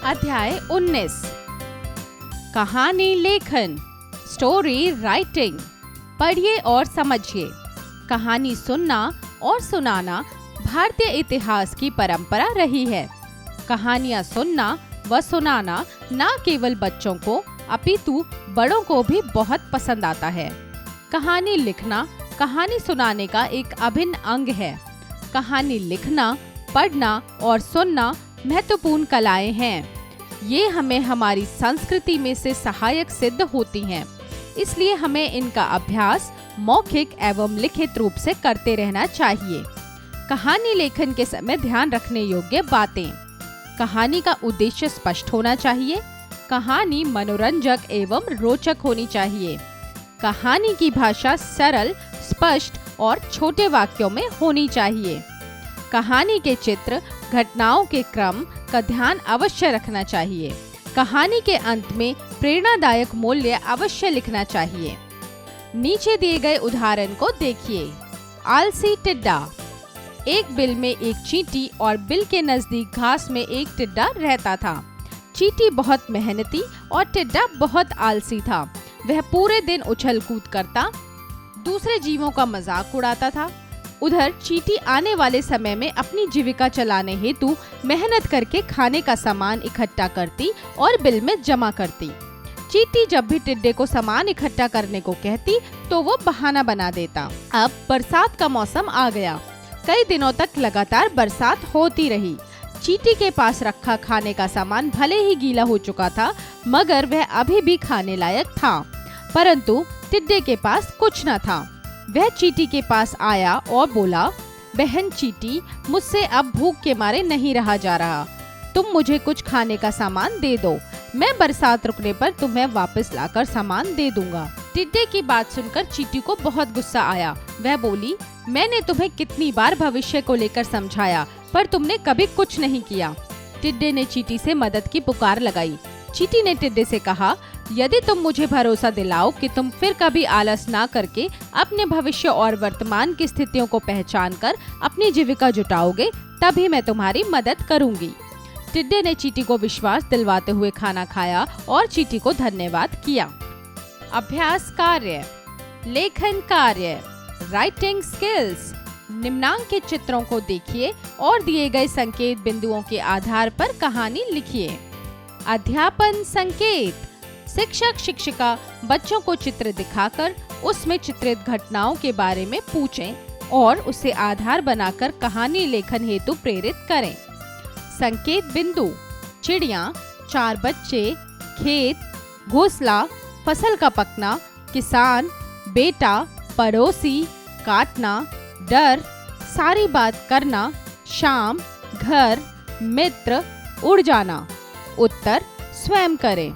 अध्याय 19 कहानी लेखन स्टोरी राइटिंग। पढ़िए और समझिए। कहानी सुनना और सुनाना भारतीय इतिहास की परंपरा रही है। कहानियाँ सुनना व सुनाना न केवल बच्चों को अपितु बड़ों को भी बहुत पसंद आता है। कहानी लिखना कहानी सुनाने का एक अभिन्न अंग है। कहानी लिखना, पढ़ना और सुनना महत्वपूर्ण कलाएं हैं। ये हमें हमारी संस्कृति में से सहायक सिद्ध होती हैं। इसलिए हमें इनका अभ्यास मौखिक एवं लिखित रूप से करते रहना चाहिए। कहानी लेखन के समय ध्यान रखने योग्य बातें। कहानी का उद्देश्य स्पष्ट होना चाहिए। कहानी मनोरंजक एवं रोचक होनी चाहिए। कहानी की भाषा सरल, स्पष्ट और छोटे वाक्यों में होनी चाहिए। कहानी के चित्र, घटनाओं के क्रम का ध्यान अवश्य रखना चाहिए। कहानी के अंत में प्रेरणादायक मूल्य अवश्य लिखना चाहिए। नीचे दिए गए उदाहरण को देखिए। आलसी टिड्डा। एक बिल में एक चींटी और बिल के नजदीक घास में एक टिड्डा रहता था। चींटी बहुत मेहनती और टिड्डा बहुत आलसी था। वह पूरे दिन उछल कूद करता, दूसरे जीवों का मजाक उड़ाता था। उधर चींटी आने वाले समय में अपनी जीविका चलाने हेतु मेहनत करके खाने का सामान इकट्ठा करती और बिल में जमा करती। चींटी जब भी टिड्डे को सामान इकट्ठा करने को कहती तो वो बहाना बना देता। अब बरसात का मौसम आ गया। कई दिनों तक लगातार बरसात होती रही। चींटी के पास रखा खाने का सामान भले ही गीला हो चुका था, मगर वह अभी भी खाने लायक था। परंतु टिड्डे के पास कुछ न था। वह चींटी के पास आया और बोला, बहन चींटी, मुझसे अब भूख के मारे नहीं रहा जा रहा। तुम मुझे कुछ खाने का सामान दे दो। मैं बरसात रुकने पर तुम्हें वापस लाकर सामान दे दूंगा। टिड्डे की बात सुनकर चींटी को बहुत गुस्सा आया। वह बोली, मैंने तुम्हें कितनी बार भविष्य को लेकर समझाया, पर तुमने कभी कुछ नहीं किया। टिड्डे ने चींटी से मदद की पुकार लगाई। चींटी ने टिड्डे से कहा, यदि तुम मुझे भरोसा दिलाओ कि तुम फिर कभी आलस ना करके अपने भविष्य और वर्तमान की स्थितियों को पहचान कर अपनी जीविका जुटाओगे, तभी मैं तुम्हारी मदद करूंगी। टिड्डे ने चींटी को विश्वास दिलवाते हुए खाना खाया और चींटी को धन्यवाद किया। अभ्यास कार्य। लेखन कार्य, राइटिंग स्किल्स। निम्नांकित चित्रों को देखिए और दिए गए संकेत बिंदुओं के आधार पर कहानी लिखिए। अध्यापन संकेत। शिक्षक शिक्षिका बच्चों को चित्र दिखाकर उसमें चित्रित घटनाओं के बारे में पूछें और उसे आधार बनाकर कहानी लेखन हेतु प्रेरित करें। संकेत बिंदु: चिड़िया, 4 बच्चे, खेत, घोंसला, फसल का पकना, किसान, बेटा, पड़ोसी, काटना, डर, सारी बात करना, शाम, घर, मित्र, उड़ जाना। उत्तर स्वयं करें।